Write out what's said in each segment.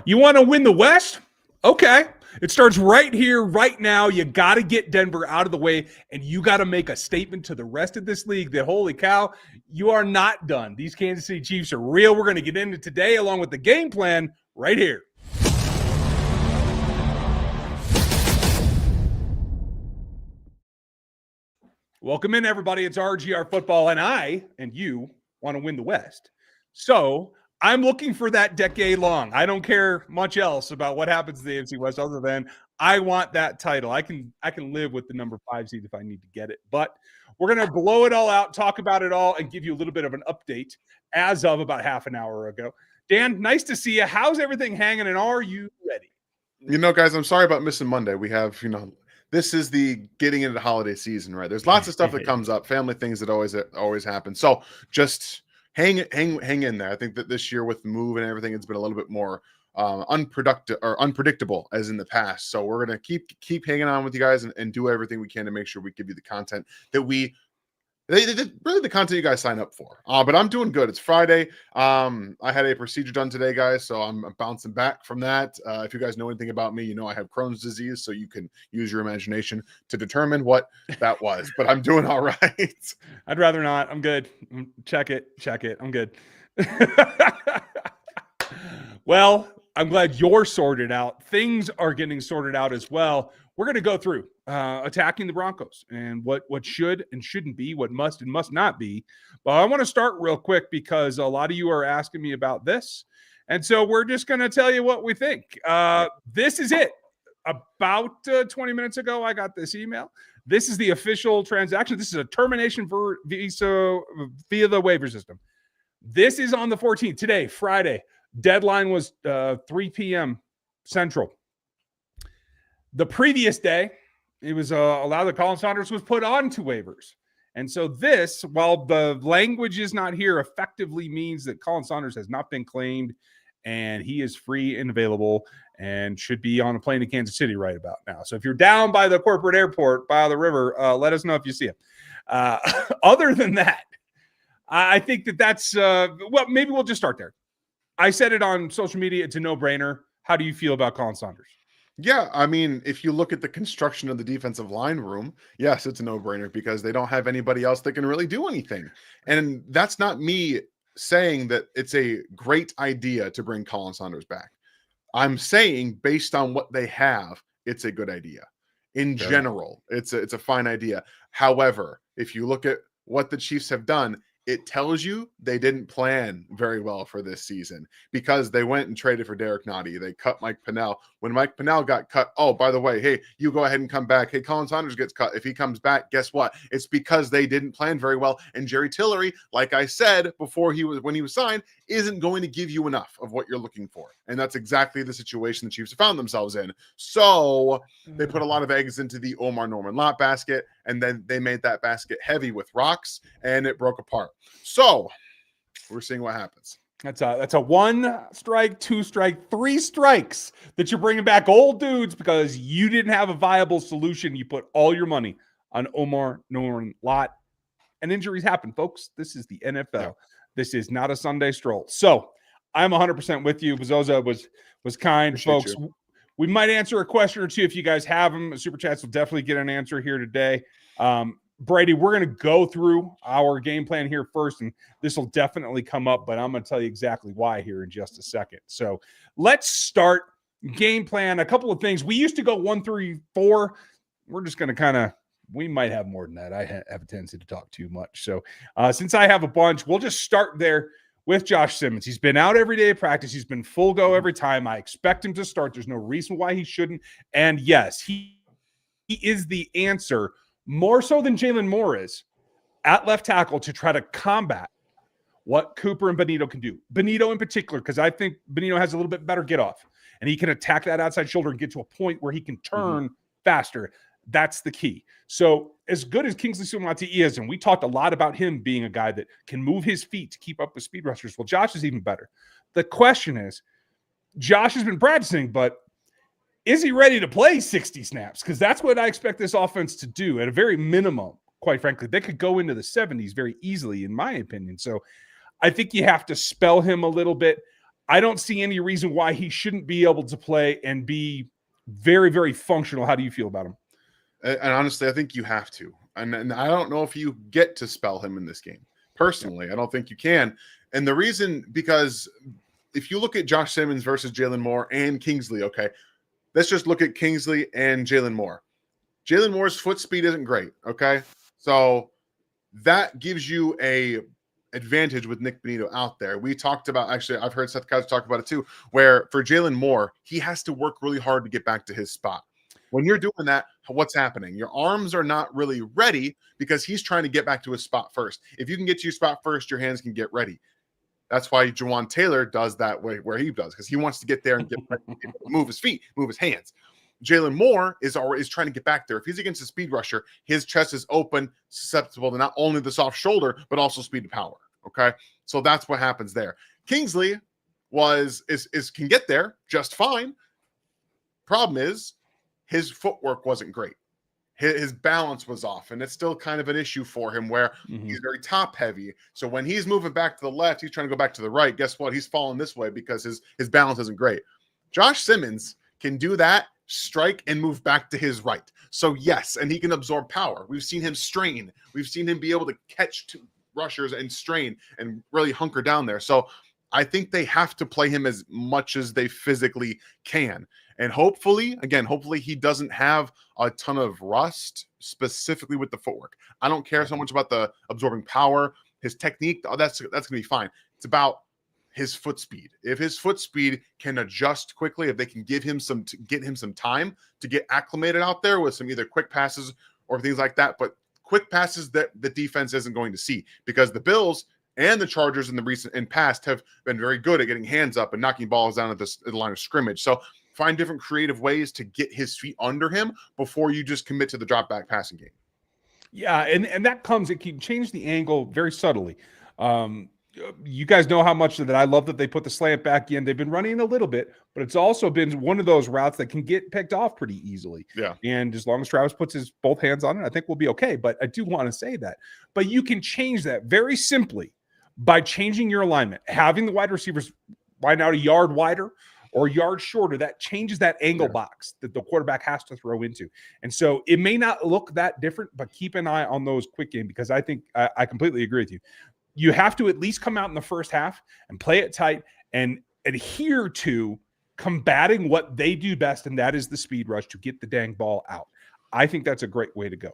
You want to win the West? Okay. It starts right here, right now. You got to get Denver out of the way, and you got to make a statement to the rest of this league that, holy cow, you are not done. These Kansas City Chiefs are real. We're going to get into today along with the game plan right here. Welcome in, everybody. It's RGR Football, and I and you want to win the West. So I'm looking for that decade long. I don't care much else about what happens to the AFC West other than I want that title. I can live with the number 5 seed if I need to get it. But we're going to blow it all out, talk about it all, and give you a little bit of an update as of about half an hour ago. Dan, nice to see you. How's everything hanging, and are you ready? Guys, I'm sorry about missing Monday. We have, this is the getting into the holiday season, right? There's lots of stuff that comes up, family things that always happen. So just hang in there. I think that this year with the move and everything, it's been a little bit more unpredictable as in the past. So we're gonna keep hanging on with you guys and do everything we can to make sure we give you the content that really the content you guys sign up for. But I'm doing good. It's Friday. I had a procedure done today, guys, so I'm bouncing back from that. If you guys know anything about me, you know I have Crohn's disease, so you can use your imagination to determine what that was. But I'm doing all right. I'd rather not. I'm good. Check it. I'm good. Well, I'm glad you're sorted out. Things are getting sorted out as well. We're going to go through attacking the Broncos and what should and shouldn't be, what must and must not be. But I want to start real quick because a lot of you are asking me about this. And so we're just going to tell you what we think. This is it. About 20 minutes ago, I got this email. This is the official transaction. This is a termination for visa via the waiver system. This is on the 14th, today, Friday. Deadline was 3 p.m. Central. The previous day, it was allowed that Colin Saunders was put onto waivers. And so this, while the language is not here, effectively means that Colin Saunders has not been claimed and he is free and available and should be on a plane to Kansas City right about now. So if you're down by the corporate airport, by the river, let us know if you see him. Other than that, I think that's, maybe we'll just start there. I said it on social media. It's a no-brainer. How do you feel about Colin Saunders? Yeah, I mean, if you look at the construction of the defensive line room, yes, it's a no-brainer because they don't have anybody else that can really do anything. And that's not me saying that it's a great idea to bring Colin Saunders back. I'm saying based on what they have, it's a good idea. In general, it's a fine idea. However, if you look at what the Chiefs have done, it tells you they didn't plan very well for this season because they went and traded for Derek Nottie. They cut Mike Pennell. When Mike Pennell got cut, oh, by the way, hey, you go ahead and come back. Hey, Colin Saunders gets cut. If he comes back, guess what? It's because they didn't plan very well. And Jerry Tillery, like I said before when he was signed, isn't going to give you enough of what you're looking for. And that's exactly the situation the Chiefs have found themselves in. So they put a lot of eggs into the Omar Norman Lott basket, and then they made that basket heavy with rocks, and it broke apart. So we're seeing what happens. That's a 1 strike, 2 strike, 3 strikes that you're bringing back old dudes because you didn't have a viable solution. You put all your money on Omar Norman Lott, and injuries happen, folks. This is the NFL. Yeah. This is not a Sunday stroll. So I'm 100% with you. Bezoza was kind, appreciate folks. You. We might answer a question or two if you guys have them. Super Chats will definitely get an answer here today. Brady, we're going to go through our game plan here first, and this will definitely come up, but I'm going to tell you exactly why here in just a second. So let's start game plan. A couple of things. We used to go 1 through 4. We're just going to we might have more than that. I have a tendency to talk too much. So since I have a bunch, we'll just start there with Josh Simmons. He's been out every day of practice. He's been full go every time. I expect him to start. There's no reason why he shouldn't. And yes, he is the answer, more so than Jalen Moore is, at left tackle to try to combat what Cooper and Benito can do. Benito in particular, because I think Benito has a little bit better get off, and he can attack that outside shoulder and get to a point where he can turn faster. That's the key. So as good as Kingsley Suamataia is, and we talked a lot about him being a guy that can move his feet to keep up with speed rushers, well, Josh is even better. The question is, Josh has been practicing, but is he ready to play 60 snaps? Because that's what I expect this offense to do at a very minimum, quite frankly. They could go into the 70s very easily, in my opinion. So I think you have to spell him a little bit. I don't see any reason why he shouldn't be able to play and be very, very functional. How do you feel about him? And honestly, I think you have to. And I don't know if you get to spell him in this game. Personally, I don't think you can. And the reason, because if you look at Josh Simmons versus Jalen Moore and Kingsley, okay, let's just look at Kingsley and Jalen Moore. Jalen Moore's foot speed isn't great, okay? So that gives you a advantage with Nick Bonito out there. We talked about, actually, I've heard Seth Kaiser talk about it too, where for Jalen Moore, he has to work really hard to get back to his spot. When you're doing that, what's happening? Your arms are not really ready because he's trying to get back to his spot first. If you can get to your spot first, your hands can get ready. That's why Jawan Taylor does that way where he does, because he wants to get there and get ready, move his feet, move his hands. Jalen Moore is trying to get back there. If he's against a speed rusher, his chest is open, susceptible to not only the soft shoulder, but also speed to power. Okay. So that's what happens there. Kingsley can get there just fine. Problem is his footwork wasn't great. His balance was off, and it's still kind of an issue for him where he's very top heavy. So when he's moving back to the left, he's trying to go back to the right. Guess what? He's falling this way because his balance isn't great. Josh Simmons can do that, strike, and move back to his right. So yes, and he can absorb power. We've seen him strain. We've seen him be able to catch two rushers and strain and really hunker down there. So I think they have to play him as much as they physically can. And hopefully he doesn't have a ton of rust specifically with the footwork. I don't care so much about the absorbing power, his technique. That's going to be fine. It's about his foot speed. If his foot speed can adjust quickly, if they can get him some time to get acclimated out there with some either quick passes or things like that, but quick passes that the defense isn't going to see, because the Bills and the Chargers in past have been very good at getting hands up and knocking balls down at the line of scrimmage. So find different creative ways to get his feet under him before you just commit to the drop back passing game. Yeah, and that it can change the angle very subtly. You guys know how much that I love that they put the slant back in. They've been running a little bit, but it's also been one of those routes that can get picked off pretty easily. Yeah. And as long as Travis puts his both hands on it, I think we'll be okay. But I do want to say that. But you can change that very simply by changing your alignment, having the wide receivers wide out a yard wider or a yard shorter. That changes that angle box that the quarterback has to throw into. And so it may not look that different, but keep an eye on those quick game, because I think I completely agree with you. You have to at least come out in the first half and play it tight and adhere to combating what they do best, and that is the speed rush to get the dang ball out. I think that's a great way to go.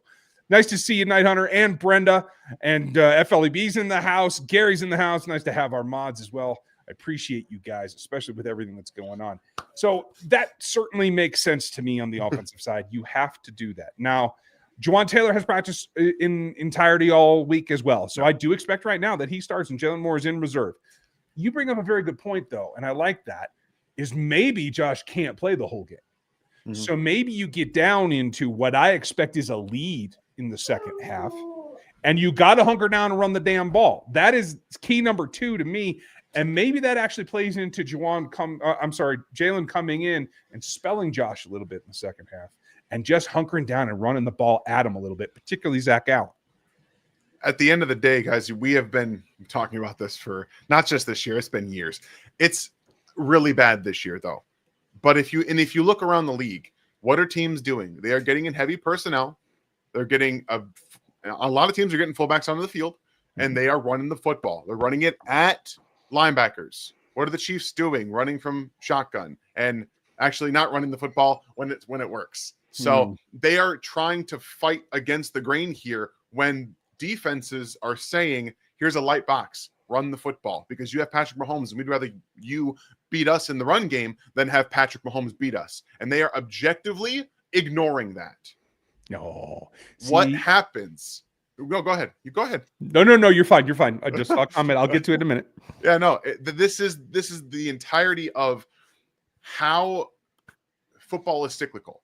Nice to see you, Night Hunter and Brenda, and FLEB's in the house. Gary's in the house. Nice to have our mods as well. I appreciate you guys, especially with everything that's going on. So that certainly makes sense to me on the offensive side. You have to do that. Now, Jawan Taylor has practiced in entirety all week as well. So I do expect right now that he starts and Jalen Moore is in reserve. You bring up a very good point, though, and I like that, is maybe Josh can't play the whole game. Mm-hmm. So maybe you get down into what I expect is a lead in the second half, and you got to hunker down and run the damn ball. That is key number 2 to me. And maybe that actually plays into Jalen coming in and spelling Josh a little bit in the second half and just hunkering down and running the ball at him a little bit, particularly Zach Allen. At the end of the day, guys, we have been talking about this for not just this year, it's been years. It's really bad this year, though. But if you look around the league, what are teams doing? They are getting in heavy personnel. They're getting a lot of teams are getting fullbacks onto the field, and they are running the football. They're running it at linebackers. What are the Chiefs doing? Running from shotgun and actually not running the football when it works. So they are trying to fight against the grain here when defenses are saying, here's a light box, run the football, because you have Patrick Mahomes and we'd rather you beat us in the run game than have Patrick Mahomes beat us. And they are objectively ignoring that. No. What happens? Go ahead. You go ahead. No, you're fine. I'll comment. I'll get to it in a minute. Yeah, no. This is the entirety of how football is cyclical.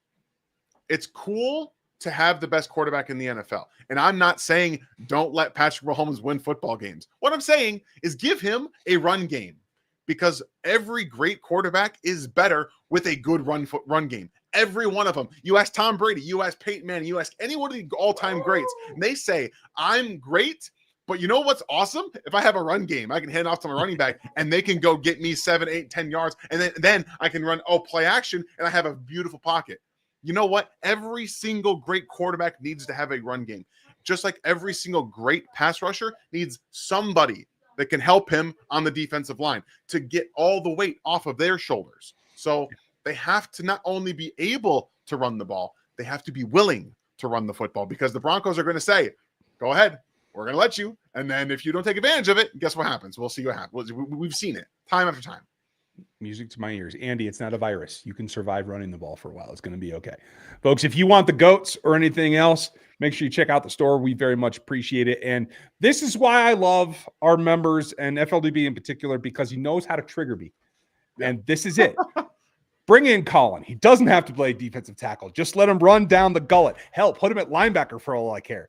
It's cool to have the best quarterback in the NFL. And I'm not saying don't let Patrick Mahomes win football games. What I'm saying is give him a run game, because every great quarterback is better with a good run game. Every one of them. You ask Tom Brady, you ask Peyton Manning, you ask any one of the all-time greats, and they say, I'm great, But you know what's awesome? If I have a run game, I can hand off to my running back and they can go get me 7, 8, 10 yards. And then I can run, play action, and I have a beautiful pocket. You know what? Every single great quarterback needs to have a run game. Just like every single great pass rusher needs somebody that can help him on the defensive line to get all the weight off of their shoulders. So they have to not only be able to run the ball, they have to be willing to run the football, because the Broncos are going to say, go ahead, we're going to let you. And then if you don't take advantage of it, guess what happens? We'll see what happens. We've seen it time after time. Music to my ears. Andy, it's not a virus. You can survive running the ball for a while. It's going to be okay. Folks, if you want the goats or anything else, make sure you check out the store. We very much appreciate it. And this is why I love our members and FLDB in particular, because he knows how to trigger me. And this is it. Bring in Colin. He doesn't have to play defensive tackle. Just let him run down the gullet. Hell, put him at linebacker for all I care.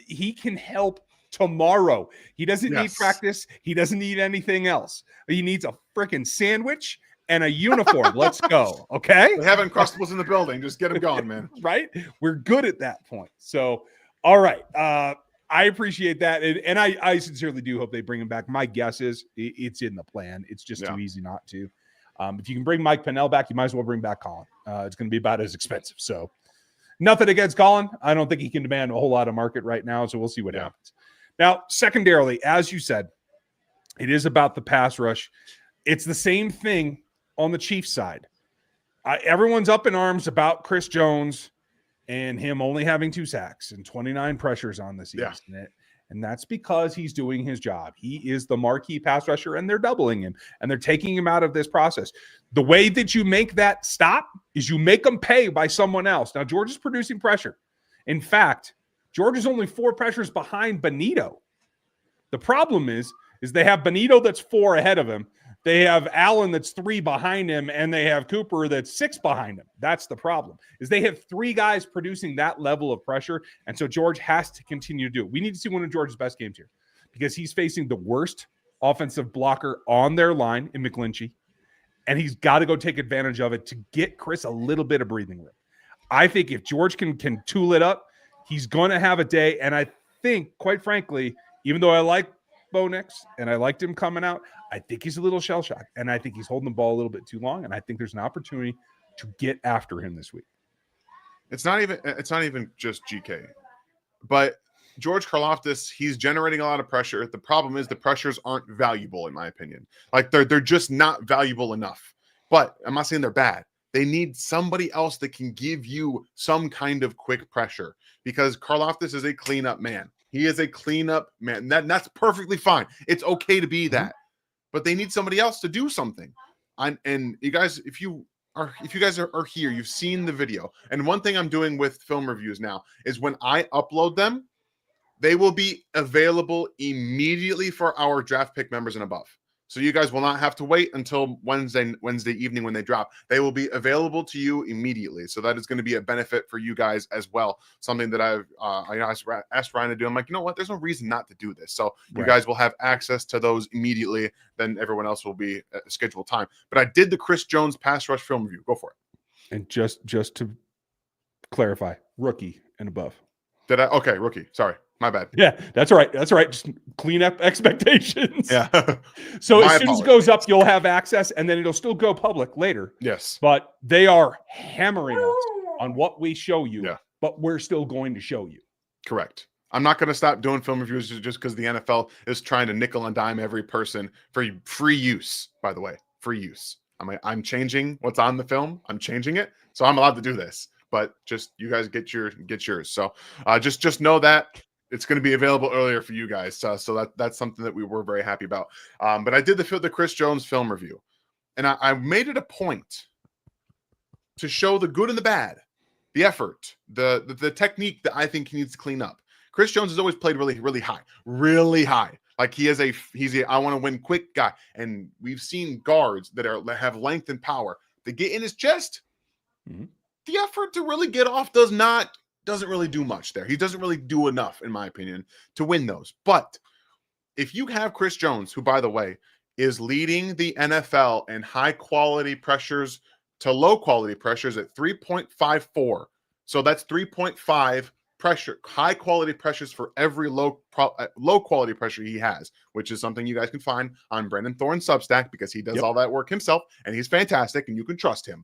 He can help tomorrow. He doesn't need practice. He doesn't need anything else. He needs a freaking sandwich and a uniform. Let's go. Okay. They have Uncrustables in the building. Just get them going, man. Right. We're good at that point. So, all right. I appreciate that. And I sincerely do hope they bring him back. My guess is it's in the plan. It's just too easy not to. If you can bring Mike Pennell back, you might as well bring back Colin. It's going to be about as expensive. So nothing against Colin. I don't think he can demand a whole lot of market right now. So we'll see what happens. Now, secondarily, as you said, it is about the pass rush. It's the same thing on the Chiefs side. Everyone's up in arms about Chris Jones and him only having 2 sacks and 29 pressures on the season. Yeah. And that's because he's doing his job. He is the marquee pass rusher, and they're doubling him, and they're taking him out of this process. The way that you make that stop is you make them pay by someone else. Now, George is producing pressure. In fact, George is only 4 pressures behind Benito. The problem is they have Benito that's 4 ahead of him. They have Allen that's 3 behind him, and they have Cooper that's 6 behind him. That's the problem, is they have 3 guys producing that level of pressure, and so George has to continue to do it. We need to see one of George's best games here, because he's facing the worst offensive blocker on their line in McGlinchey, and he's got to go take advantage of it to get Chris a little bit of breathing room. I think if George can tool it up, he's going to have a day, and I think, quite frankly, even though I like Bo Nix and I liked him coming out, I think he's a little shell-shocked, and I think he's holding the ball a little bit too long, and I think there's an opportunity to get after him this week. It's not even just GK, but George Karlaftis, he's generating a lot of pressure. The problem is the pressures aren't valuable, in my opinion. Like they're just not valuable enough. But I'm not saying they're bad. They need somebody else that can give you some kind of quick pressure, because Karlaftis is a cleanup man. He is a cleanup man. That's perfectly fine. It's okay to be that. But they need somebody else to do something. And you guys, if you guys are here, you've seen the video. And one thing I'm doing with film reviews now is when I upload them, they will be available immediately for our draft pick members and above. So you guys will not have to wait until Wednesday evening when they drop. They will be available to you immediately. So that is going to be a benefit for you guys as well. Something that I asked Ryan to do. I'm like, you know what? There's no reason not to do this. So you guys will have access to those immediately. Then everyone else will be at scheduled time. But I did the Chris Jones pass rush film review. Go for it. And just to clarify, rookie and above. Did I? Okay, rookie. Sorry. My bad. Yeah, that's all right. That's all right. Just clean up expectations. Yeah. So as soon as it goes up, you'll have access, and then it'll still go public later. Yes. But they are hammering us on what we show you, but we're still going to show you. Correct. I'm not going to stop doing film reviews just because the NFL is trying to nickel and dime every person for free use, by the way. Free use. I'm changing what's on the film. I'm changing it. So I'm allowed to do this. But just you guys get yours. So just know that it's going to be available earlier for you guys. So that's something that we were very happy about. But I did the Chris Jones film review, and I made it a point to show the good and the bad, the effort, the technique that I think he needs to clean up. Chris Jones has always played really high. Like he's a I want to win quick guy. And we've seen guards that have length and power. They get in his chest. Mm-hmm. The effort to really get off doesn't really do much there. He doesn't really do enough, in my opinion, to win those. But if you have Chris Jones, who, by the way, is leading the NFL in high-quality pressures to low-quality pressures at 3.54. So that's 3.5 pressure, high quality pressures for every low quality pressure he has, which is something you guys can find on Brandon Thorne's Substack because he does all that work himself and he's fantastic and you can trust him.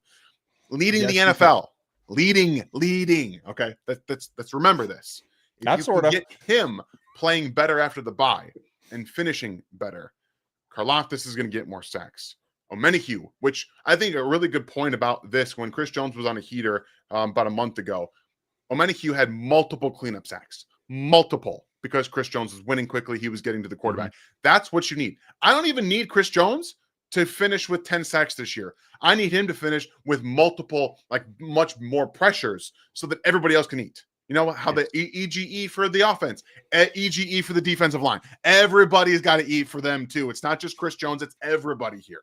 Leading the NFL, leading. Okay, let's remember this. If you can get him playing better after the bye and finishing better, Karlaftis is going to get more sacks. Omenihu, which I think a really good point about this when Chris Jones was on a heater about a month ago. Omenihu had multiple cleanup sacks, because Chris Jones was winning quickly. He was getting to the quarterback. That's what you need. I don't even need Chris Jones to finish with 10 sacks this year. I need him to finish with multiple, like much more pressures so that everybody else can eat. You know how the EGE for the offense, EGE for the defensive line. Everybody's got to eat for them too. It's not just Chris Jones. It's everybody here.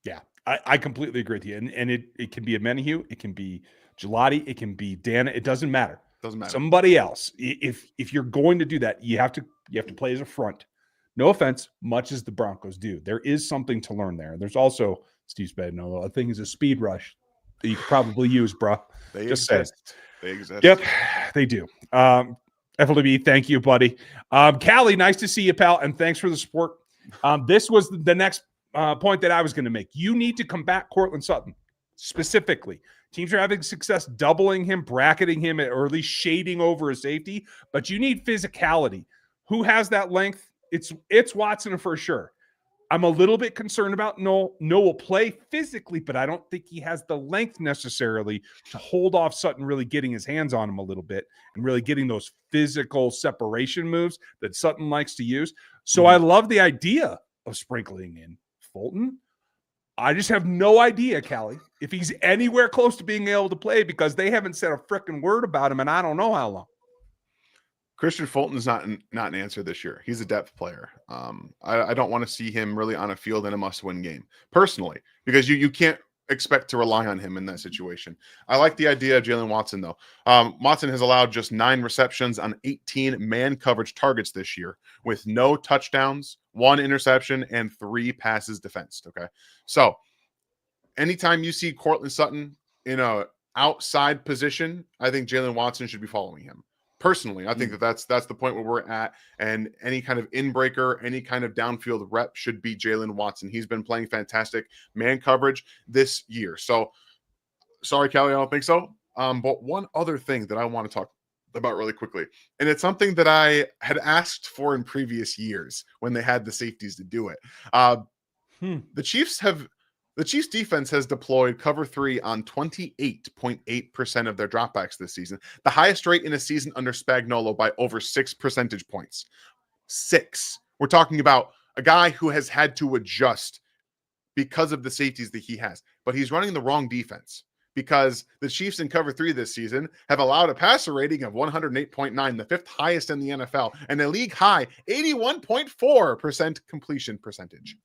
Yeah, I completely agree with you. And it can be a Menahue, it can be Gelati, it can be Dana. It doesn't matter. Doesn't matter. Somebody else. If you're going to do that, you have to play as a front. No offense, much as the Broncos do. There is something to learn there. There's also, Steve Spagnuolo, a thing is a speed rush that you could probably use, bro. They Just exist. They exist. Yep, they do. FLB, thank you, buddy. Callie, nice to see you, pal, and thanks for the support. This was the next point that I was going to make. You need to combat Courtland Sutton specifically. Teams are having success doubling him, bracketing him, or at least shading over his safety, but you need physicality. Who has that length? It's Watson for sure. I'm a little bit concerned about Noah. Noah will play physically, but I don't think he has the length necessarily to hold off Sutton really getting his hands on him a little bit and really getting those physical separation moves that Sutton likes to use. So I love the idea of sprinkling in Fulton. I just have no idea, Callie, if he's anywhere close to being able to play because they haven't said a freaking word about him, and I don't know how long. Christian Fulton is not an answer this year. He's a depth player. I don't want to see him really on a field in a must-win game, personally, because you can't expect to rely on him in that situation. I like the idea of Jalen Watson, though. Watson has allowed just 9 receptions on 18 man coverage targets this year with no touchdowns, 1 interception, and 3 passes defensed, okay? So anytime you see Courtland Sutton in a outside position, I think Jalen Watson should be following him. Personally, I think that's the point where we're at, and any kind of in-breaker, any kind of downfield rep should be Jalen Watson. He's been playing fantastic man coverage this year. So, sorry, Callie, I don't think so. But one other thing that I want to talk about really quickly, and it's something that I had asked for in previous years when they had the safeties to do it. The Chiefs defense has deployed cover 3 on 28.8% of their dropbacks this season, the highest rate in a season under Spagnuolo by over 6 percentage points. 6. We're talking about a guy who has had to adjust because of the safeties that he has, but he's running the wrong defense because the Chiefs in cover 3 this season have allowed a passer rating of 108.9, the 5th highest in the NFL, and a league high 81.4% completion percentage.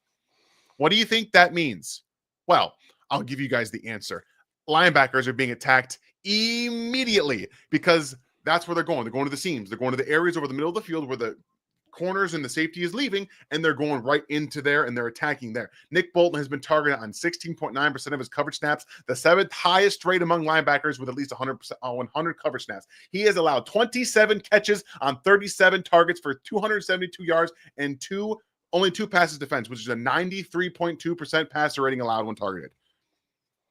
What do you think that means? Well, I'll give you guys the answer. Linebackers are being attacked immediately because that's where they're going. They're going to the seams. They're going to the areas over the middle of the field where the corners and the safety is leaving, and they're going right into there, and they're attacking there. Nick Bolton has been targeted on 16.9% of his coverage snaps, the 7th highest rate among linebackers with at least 100 coverage snaps. He has allowed 27 catches on 37 targets for 272 yards and only 2 passes defense, which is a 93.2% passer rating allowed when targeted.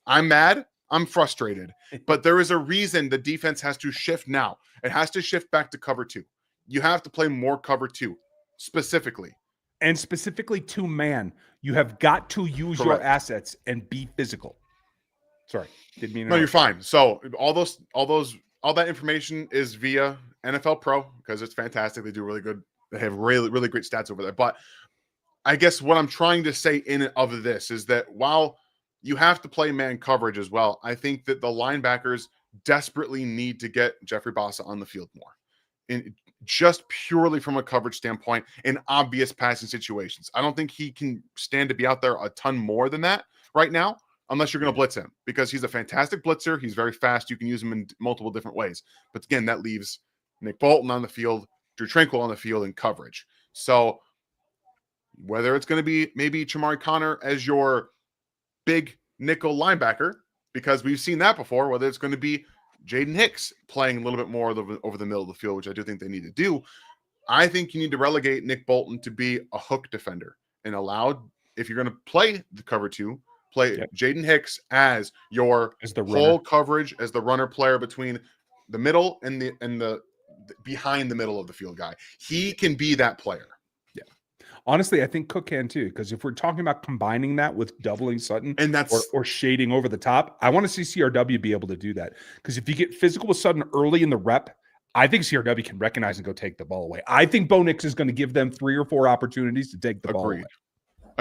I'm mad. I'm frustrated. But there is a reason the defense has to shift now. It has to shift back to cover 2. You have to play more cover 2, specifically. And specifically to man. You have got to use your assets and be physical. Sorry. Didn't mean to. No, you're fine. So all that information is via NFL Pro because it's fantastic. They do really good. They have really, really great stats over there. But I guess what I'm trying to say in and of this is that while you have to play man coverage as well, I think that the linebackers desperately need to get Jeffrey Bossa on the field more. And just purely from a coverage standpoint in obvious passing situations. I don't think he can stand to be out there a ton more than that right now, unless you're going to blitz him, because he's a fantastic blitzer. He's very fast. You can use him in multiple different ways. But again, that leaves Nick Bolton on the field, Drew Tranquill on the field in coverage. So whether it's going to be maybe Chamari Connor as your big nickel linebacker, because we've seen that before, whether it's going to be Jaden Hicks playing a little bit more over the middle of the field, which I do think they need to do. I think you need to relegate Nick Bolton to be a hook defender and allow, if you're going to play the cover 2, play Jaden Hicks as your whole coverage, as the runner player between the middle and the behind the middle of the field guy. He can be that player. Yeah. Honestly, I think Cook can too, because if we're talking about combining that with doubling Sutton and that's or shading over the top, I want to see CRW be able to do that. Because if you get physical with Sutton early in the rep, I think CRW can recognize and go take the ball away. I think Bo Nix is going to give them 3 or 4 opportunities to take the ball away.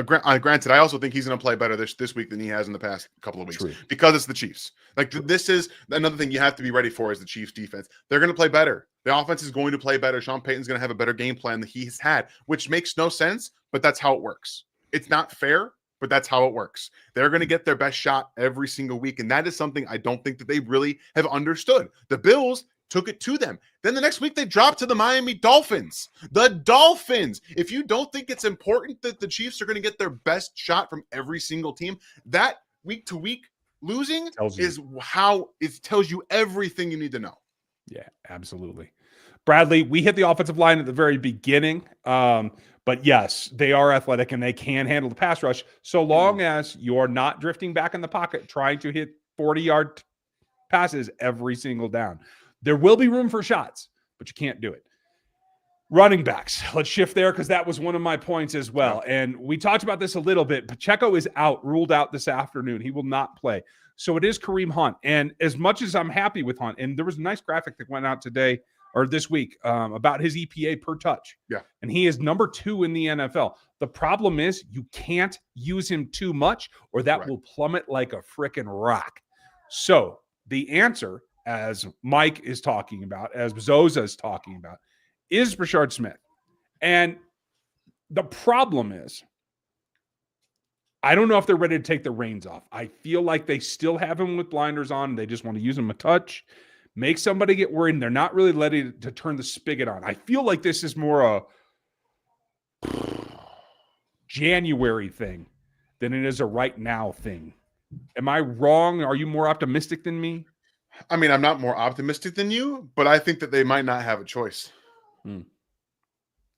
Granted, I also think he's going to play better this week than he has in the past couple of weeks. True. Because it's the Chiefs. Like, this is another thing you have to be ready for is the Chiefs defense. They're going to play better. The offense is going to play better. Sean Payton's going to have a better game plan than he's had, which makes no sense, but that's how it works. It's not fair, but that's how it works. They're going to get their best shot every single week, and that is something I don't think that they really have understood. The Bills took it to them. Then the next week they dropped to the Miami Dolphins. The Dolphins. If you don't think it's important that the Chiefs are going to get their best shot from every single team, that week to week losing is how it tells you everything you need to know. Yeah, absolutely. Bradley, we hit the offensive line at the very beginning. But yes, they are athletic and they can handle the pass rush so long as you're not drifting back in the pocket trying to hit 40-yard passes every single down. There will be room for shots, but you can't do it. Running backs. Let's shift there because that was one of my points as well. And we talked about this a little bit. Pacheco is ruled out this afternoon. He will not play. So it is Kareem Hunt. And as much as I'm happy with Hunt, and there was a nice graphic that went out today or this week about his EPA per touch. Yeah. And he is number 2 in the NFL. The problem is you can't use him too much or that will plummet like a freaking rock. So the answer, as Mike is talking about, as Zoza is talking about, is Brashard Smith. And the problem is, I don't know if they're ready to take the reins off. I feel like they still have him with blinders on. They just want to use him a touch, make somebody get worried, and they're not really ready to turn the spigot on. I feel like this is more a January thing than it is a right now thing. Am I wrong? Are you more optimistic than me? I mean, I'm not more optimistic than you, but I think that they might not have a choice.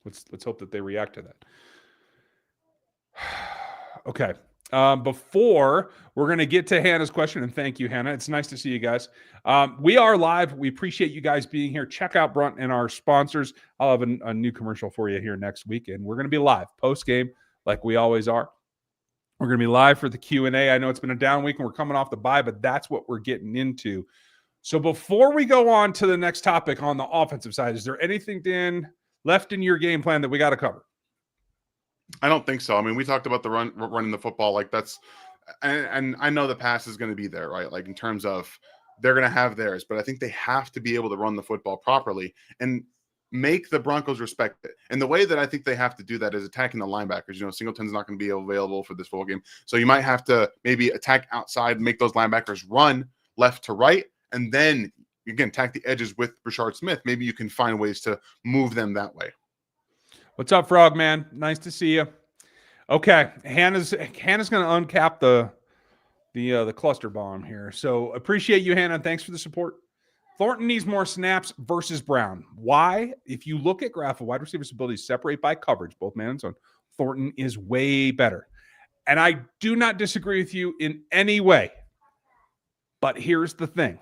Let's hope that they react to that. Okay. Before we're going to get to Hannah's question, and thank you, Hannah. It's nice to see you guys. We are live. We appreciate you guys being here. Check out Brunt and our sponsors. I'll have a new commercial for you here next week, and we're going to be live post-game like we always are. We're going to be live for the Q&A. I know it's been a down week, and we're coming off the bye, but that's what we're getting into. So before we go on to the next topic on the offensive side, is there anything, Dan, left in your game plan that we got to cover? I don't think so. I mean, we talked about the running the football. Like that's, and I know the pass is going to be there, right? Like in terms of they're going to have theirs, but I think they have to be able to run the football properly and make the Broncos respect it. And the way that I think they have to do that is attacking the linebackers. You know, Singleton's not going to be available for this full game. So you might have to maybe attack outside, make those linebackers run left to right, and then again, attack the edges with Brashard Smith. Maybe you can find ways to move them that way. What's up, Frog Man? Nice to see you. Okay, Hannah's going to uncap the cluster bomb here. So appreciate you, Hannah. Thanks for the support. Thornton needs more snaps versus Brown. Why? If you look at graph of wide receivers' ability to separate by coverage, both man and zone, Thornton is way better. And I do not disagree with you in any way. But here's the thing.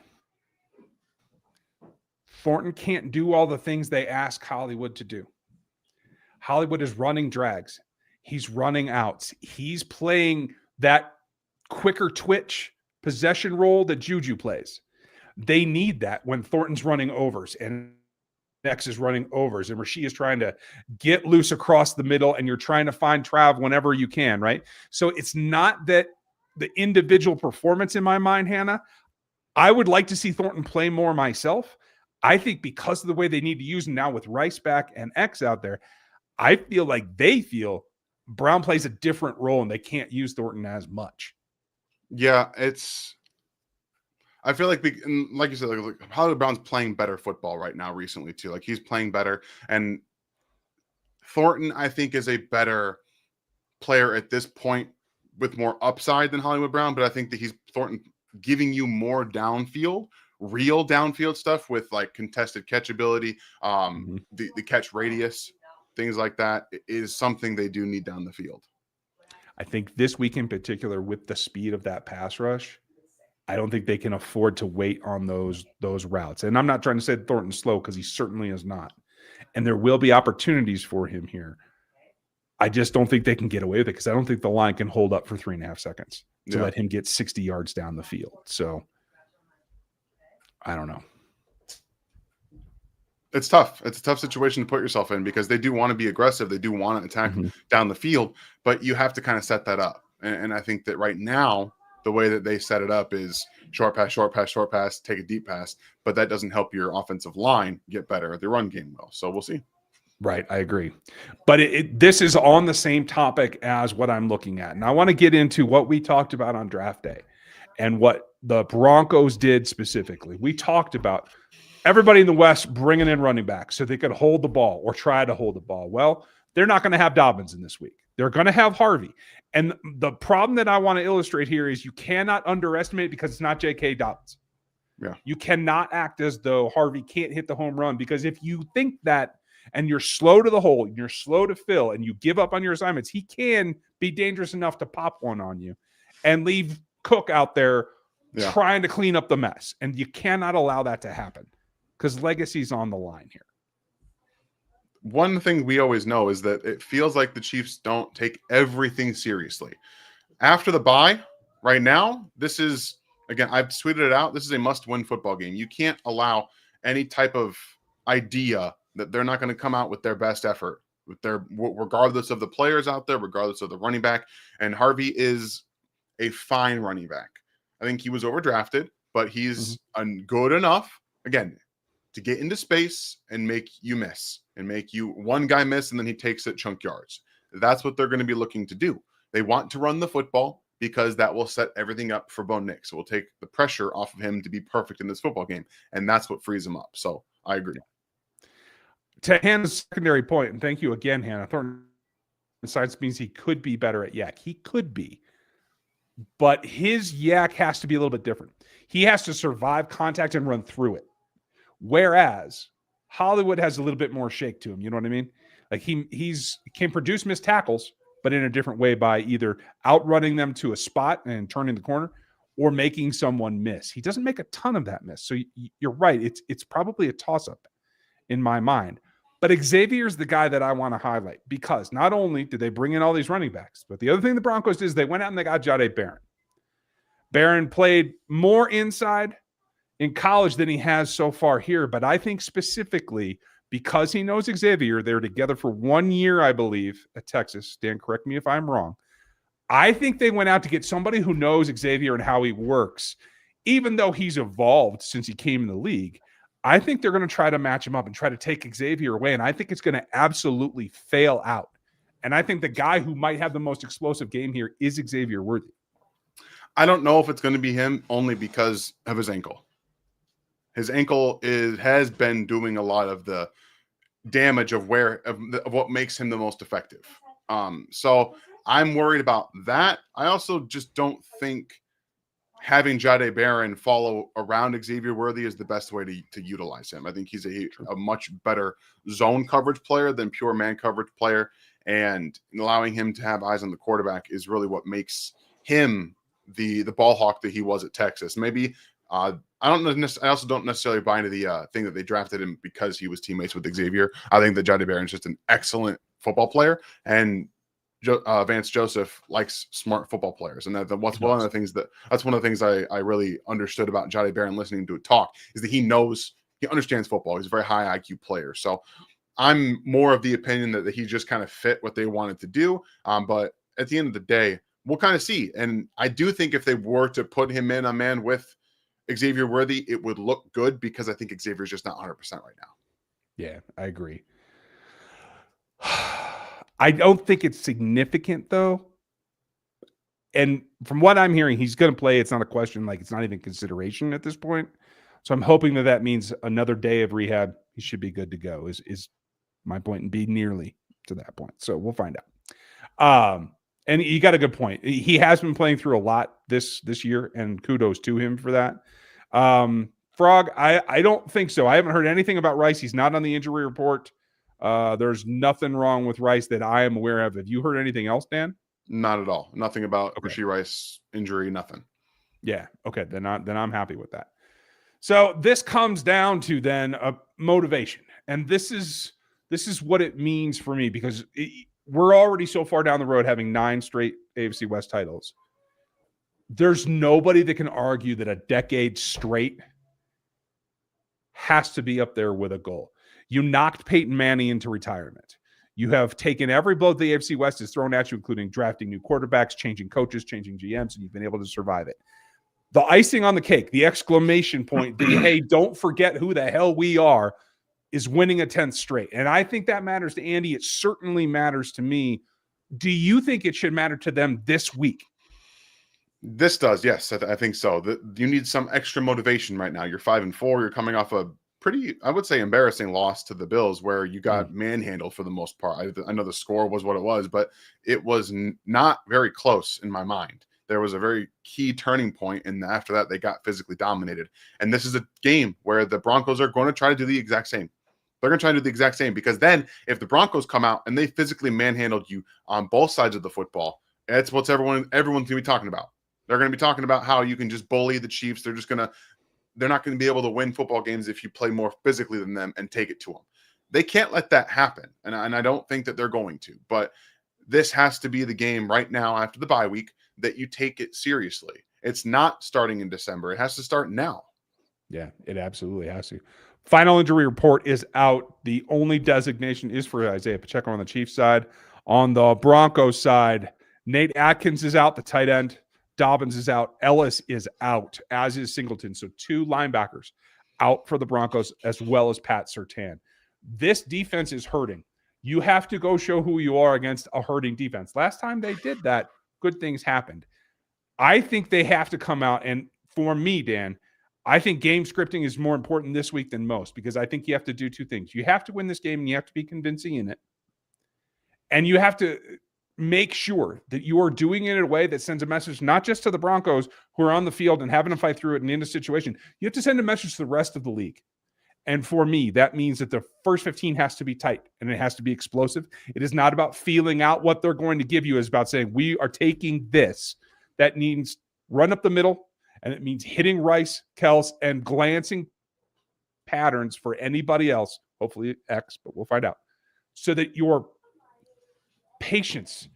Thornton can't do all the things they ask Hollywood to do. Hollywood is running drags. He's running outs. He's playing that quicker twitch possession role that Juju plays. They need that when Thornton's running overs and X is running overs and Rasheed is trying to get loose across the middle and you're trying to find Trav whenever you can, right? So it's not that the individual performance in my mind, Hannah. I would like to see Thornton play more myself. I think because of the way they need to use him now with Rice back and X out there, I feel like they feel Brown plays a different role and they can't use Thornton as much. Yeah, I feel like, like you said, like Hollywood Brown's playing better football right now recently too. Like he's playing better. And Thornton, I think, is a better player at this point with more upside than Hollywood Brown. But I think that Thornton giving you more downfield real downfield stuff with like contested catchability, the catch radius, things like that is something they do need down the field. I think this week in particular, with the speed of that pass rush, I don't think they can afford to wait on those routes. And I'm not trying to say Thornton's slow, because he certainly is not. And there will be opportunities for him here. I just don't think they can get away with it, because I don't think the line can hold up for 3.5 seconds to let him get 60 yards down the field. So I don't know. It's tough. It's a tough situation to put yourself in, because they do want to be aggressive. They do want to attack down the field, but you have to kind of set that up. And I think that right now, the way that they set it up is short pass, short pass, short pass, take a deep pass, but that doesn't help your offensive line get better. The run game will. So we'll see. Right, I agree. But this is on the same topic as what I'm looking at. And I want to get into what we talked about on draft day and what the Broncos did specifically. We talked about everybody in the West bringing in running backs so they could hold the ball or try to hold the ball. Well, they're not going to have Dobbins in this week. They're going to have Harvey. And the problem that I want to illustrate here is you cannot underestimate, because it's not J.K. Dobbins. Yeah. You cannot act as though Harvey can't hit the home run, because if you think that and you're slow to the hole, you're slow to fill, and you give up on your assignments, he can be dangerous enough to pop one on you and leave Cook out there trying to clean up the mess. And you cannot allow that to happen, because legacy's on the line here. One thing we always know is that it feels like the Chiefs don't take everything seriously. After the bye, right now, this is, again, I've tweeted it out, this is a must-win football game. You can't allow any type of idea that they're not going to come out with their best effort, with their, regardless of the players out there, regardless of the running back. And Harvey is a fine running back. I think he was overdrafted, but he's good enough, again, to get into space and make you miss, and make you one guy miss, and then he takes it chunk yards. That's what they're going to be looking to do. They want to run the football, because that will set everything up for Bo Nix. It will take the pressure off of him to be perfect in this football game, and that's what frees him up. So I agree. To Hannah's secondary point, and thank you again, Hannah, Thornton science means he could be better at yak. He could be. But his yak has to be a little bit different. He has to survive contact and run through it. Whereas Hollywood has a little bit more shake to him. You know what I mean? Like he can produce missed tackles, but in a different way, by either outrunning them to a spot and turning the corner, or making someone miss. He doesn't make a ton of that miss. So you're right. It's probably a toss-up in my mind. But Xavier's the guy that I want to highlight, because not only did they bring in all these running backs, but the other thing the Broncos did is they went out and they got Jahdae Barron. Barron played more inside in college than he has so far here, but I think specifically because he knows Xavier, they're together for 1 year, I believe, at Texas. Dan, correct me if I'm wrong. I think they went out to get somebody who knows Xavier and how he works, even though he's evolved since he came in the league. I think they're going to try to match him up and try to take Xavier away, and I think it's going to absolutely fail out. And I think the guy who might have the most explosive game here is Xavier Worthy. I don't know if it's going to be him, only because of his ankle. His ankle has been doing a lot of the damage of what makes him the most effective. So I'm worried about that. I also just don't think having Jahdae Barron follow around Xavier Worthy is the best way to utilize him. I think he's a much better zone coverage player than pure man coverage player, and allowing him to have eyes on the quarterback is really what makes him the ball hawk that he was at Texas. Maybe I also don't necessarily buy into the thing that they drafted him because he was teammates with Xavier. I think that Jahdae Barron is just an excellent football player, and Vance Joseph likes smart football players, and that's one of the things I really understood about Jahdae Barron listening to it talk, is that he understands football. He's a very high IQ player. So I'm more of the opinion that he just kind of fit what they wanted to do. But at the end of the day, we'll kind of see. And I do think if they were to put him in a man with Xavier Worthy, it would look good, because I think Xavier's just not 100% right now. Yeah, I agree. I don't think it's significant, though. And from what I'm hearing, he's going to play. It's not a question. Like, it's not even consideration at this point. So I'm hoping that means another day of rehab, he should be good to go, is my point, and be nearly to that point. So we'll find out. And you got a good point. He has been playing through a lot this year, and kudos to him for that. Frog, I don't think so. I haven't heard anything about Rice. He's not on the injury report. There's nothing wrong with Rice that I am aware of. Have you heard anything else, Dan? Not at all. Nothing about Okay. Rashee Rice injury, nothing. Yeah. Okay. Then I'm happy with that. So this comes down to then motivation. And this is what it means for me, because we're already so far down the road having 9 straight AFC West titles. There's nobody that can argue that a decade straight has to be up there with a goal. You knocked Peyton Manning into retirement. You have taken every blow the AFC West has thrown at you, including drafting new quarterbacks, changing coaches, changing GMs, and you've been able to survive it. The icing on the cake, the exclamation point, the hey, don't forget who the hell we are, is winning a 10th straight. And I think that matters to Andy. It certainly matters to me. Do you think it should matter to them this week? This does, yes. I think so. You need some extra motivation right now. You're 5-4. You're coming off a pretty, I would say, embarrassing loss to the Bills, where you got manhandled for the most part. I know the score was what it was, but it was not very close in my mind. There was a very key turning point, and after that, they got physically dominated. And this is a game where the Broncos are going to try to do the exact same. They're going to try to do the exact same, because then if the Broncos come out and they physically manhandled you on both sides of the football, that's what everyone's going to be talking about. They're going to be talking about how you can just bully the Chiefs. They're not going to be able to win football games if you play more physically than them and take it to them. They can't let that happen. And I don't think that they're going to, but this has to be the game right now after the bye week that you take it seriously. It's not starting in December. It has to start now. Yeah, it absolutely has to. Final injury report is out. The only designation is for Isaiah Pacheco on the Chiefs side. On the Broncos side, Nate Atkins is out, the tight end. Dobbins is out. Ellis is out, as is Singleton. So 2 linebackers out for the Broncos, as well as Pat Surtain. This defense is hurting. You have to go show who you are against a hurting defense. Last time they did that, good things happened. I think they have to come out. And for me, Dan, I think game scripting is more important this week than most, because I think you have to do 2 things. You have to win this game, and you have to be convincing in it. And you have to make sure that you are doing it in a way that sends a message not just to the Broncos who are on the field and having to fight through it and in a situation. You have to send a message to the rest of the league. And for me, that means that the first 15 has to be tight, and it has to be explosive. It is not about feeling out what they're going to give you. It's about saying, we are taking this. That means run up the middle, and it means hitting Rice, Kels, and glancing patterns for anybody else, hopefully X, but we'll find out, so that your patience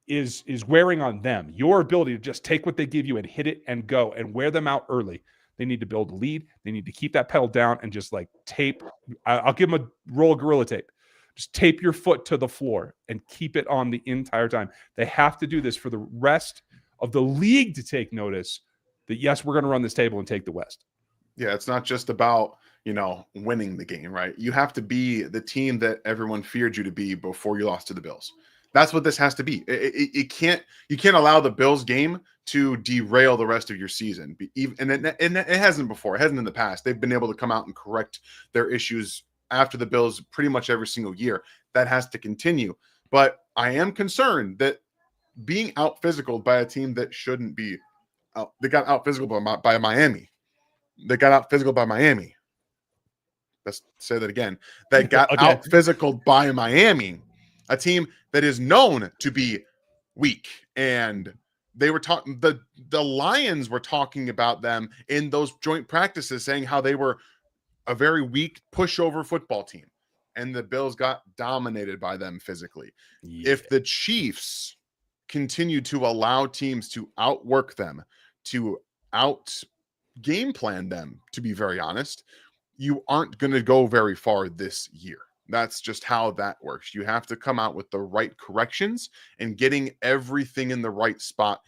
is wearing on them. Your ability to just take what they give you and hit it and go and wear them out early. They need to build a lead. They need to keep that pedal down and just like tape. I'll give them a roll of Gorilla Tape. Just tape your foot to the floor and keep it on the entire time. They have to do this for the rest of the league to take notice that, yes, we're going to run this table and take the West. Yeah, it's not just about, winning the game, right? You have to be the team that everyone feared you to be before you lost to the Bills. That's what this has to be. You can't allow the Bills game to derail the rest of your season. And it hasn't before. It hasn't in the past. They've been able to come out and correct their issues after the Bills pretty much every single year. That has to continue. But I am concerned that being out physical by a team that shouldn't be out, they got out physical by Miami. They got out physical by Miami. Let's say that again. They got out physical by Miami, a team that is known to be weak. And they were talking, the Lions were talking about them in those joint practices, saying how they were a very weak pushover football team. And the Bills got dominated by them physically. Yeah. If the Chiefs continue to allow teams to outwork them, to out game plan them, to be very honest, you aren't going to go very far this year. That's just how that works. You have to come out with the right corrections and getting everything in the right spot,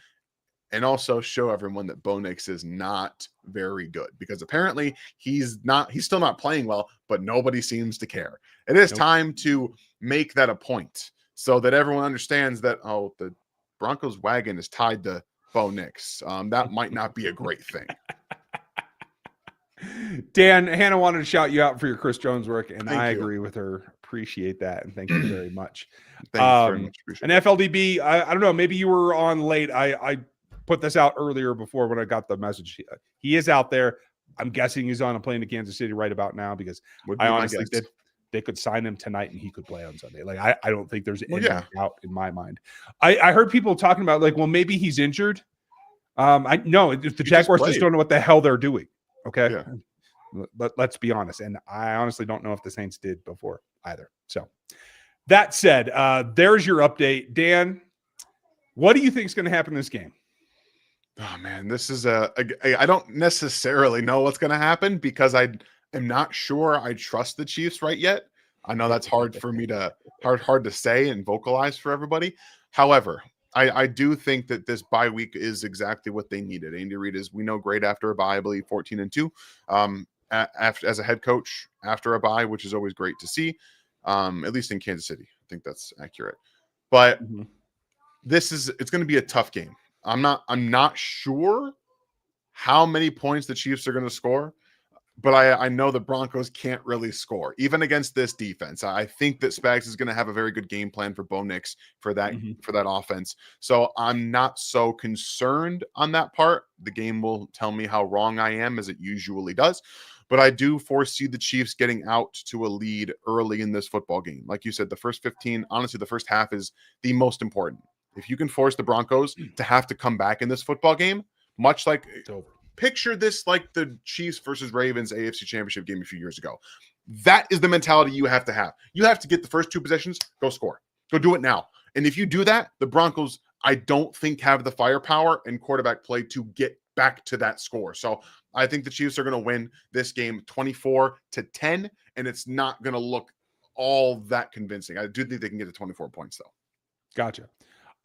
and also show everyone that Bo Nix is not very good, because apparently he's still not playing well, but nobody seems to care. It is time to make that a point so that everyone understands that, the Broncos wagon is tied to Bo Nix. That might not be a great thing. Dan, Hannah wanted to shout you out for your Chris Jones work, and I agree with her. Appreciate that, and thank you very much. Thanks very much. An FLDB, I don't know, maybe you were on late. I put this out earlier before when I got the message. He is out there. I'm guessing he's on a plane to Kansas City right about now because Would be I my honestly guess. think they could sign him tonight and he could play on Sunday. Like, I don't think there's any doubt in my mind. I heard people talking about, like, well, maybe he's injured. I know the Jaguars just don't know what the hell they're doing. Okay. Yeah. Let's be honest. And I honestly don't know if the Saints did before either. So that said, there's your update. Dan, what do you think is going to happen in this game? Oh man, this is I don't necessarily know what's going to happen because I am not sure I trust the Chiefs right yet. I know that's hard for me to hard to say and vocalize for everybody. However, I do think that this bye week is exactly what they needed. Andy Reid is, we know, great after a bye, I believe 14-2. After as a head coach after a bye, which is always great to see. At least in Kansas City, I think that's accurate. But it's going to be a tough game. I'm not sure how many points the Chiefs are going to score, but I know the Broncos can't really score even against this defense. I think that Spags is going to have a very good game plan for Bo Nix for that offense. So I'm not so concerned on that part. The game will tell me how wrong I am, as it usually does. But I do foresee the Chiefs getting out to a lead early in this football game. Like you said, the first 15, honestly, the first half is the most important. If you can force the Broncos to have to come back in this football game, much like picture this like the Chiefs versus Ravens AFC Championship game a few years ago. That is the mentality you have to have. You have to get the first 2 possessions, go score. Go do it now. And if you do that, the Broncos, I don't think, have the firepower and quarterback play to get back to that score. So I think the Chiefs are going to win this game 24-10, and it's not going to look all that convincing. I do think they can get to 24 points, though. Gotcha.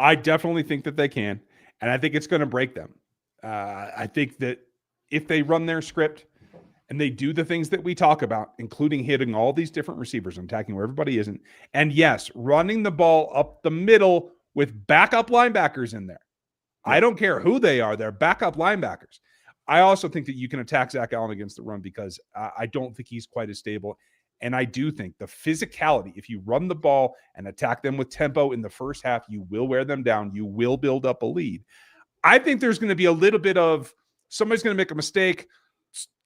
I definitely think that they can, and I think it's going to break them. I think that if they run their script and they do the things that we talk about, including hitting all these different receivers and attacking where everybody isn't, and yes, running the ball up the middle with backup linebackers in there. I don't care who they are. They're backup linebackers. I also think that you can attack Zach Allen against the run because I don't think he's quite as stable. And I do think the physicality, if you run the ball and attack them with tempo in the first half, you will wear them down. You will build up a lead. I think there's going to be a little bit of somebody's going to make a mistake.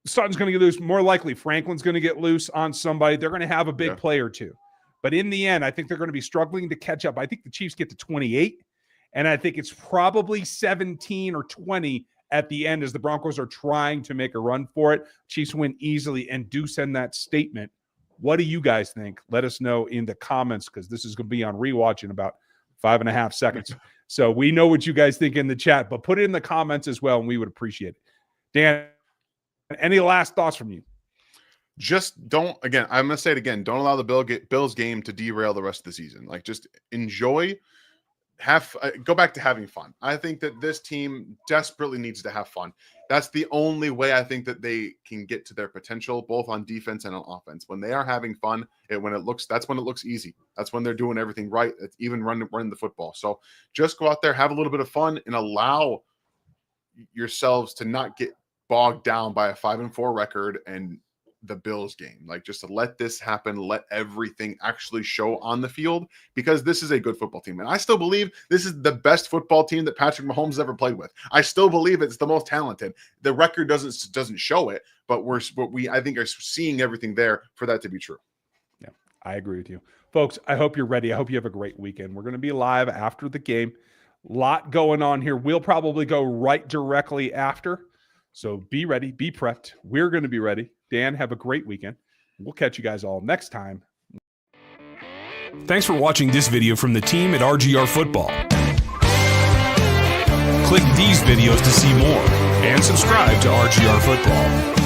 Sutton's going to get loose. More likely, Franklin's going to get loose on somebody. They're going to have a big play or two. But in the end, I think they're going to be struggling to catch up. I think the Chiefs get to 28, and I think it's probably 17 or 20 at the end as the Broncos are trying to make a run for it. Chiefs win easily and do send that statement. What do you guys think? Let us know in the comments because this is going to be on rewatch in about 5.5 seconds. So we know what you guys think in the chat, but put it in the comments as well, and we would appreciate it. Dan, any last thoughts from you? Just don't, again, I'm going to say it again, don't allow the Bills game to derail the rest of the season. Like, just enjoy, go back to having fun. I think that this team desperately needs to have fun. That's the only way I think that they can get to their potential, both on defense and on offense. When they are having fun, that's when it looks easy. That's when they're doing everything right. It's even running the football. So just go out there, have a little bit of fun, and allow yourselves to not get bogged down by a 5-4 record and the Bills game. Like, just to let this happen, let everything actually show on the field, because this is a good football team. And I still believe this is the best football team that Patrick Mahomes has ever played with. I still believe it's the most talented. The record doesn't show it, but I think are seeing everything there for that to be true. Yeah, I agree with you. Folks, I hope you're ready. I hope you have a great weekend. We're going to be live after the game. Lot going on here. We'll probably go right directly after. So be ready, be prepped. We're going to be ready. Dan, have a great weekend. We'll catch you guys all next time. Thanks for watching this video from the team at RGR Football. Click these videos to see more and subscribe to RGR Football.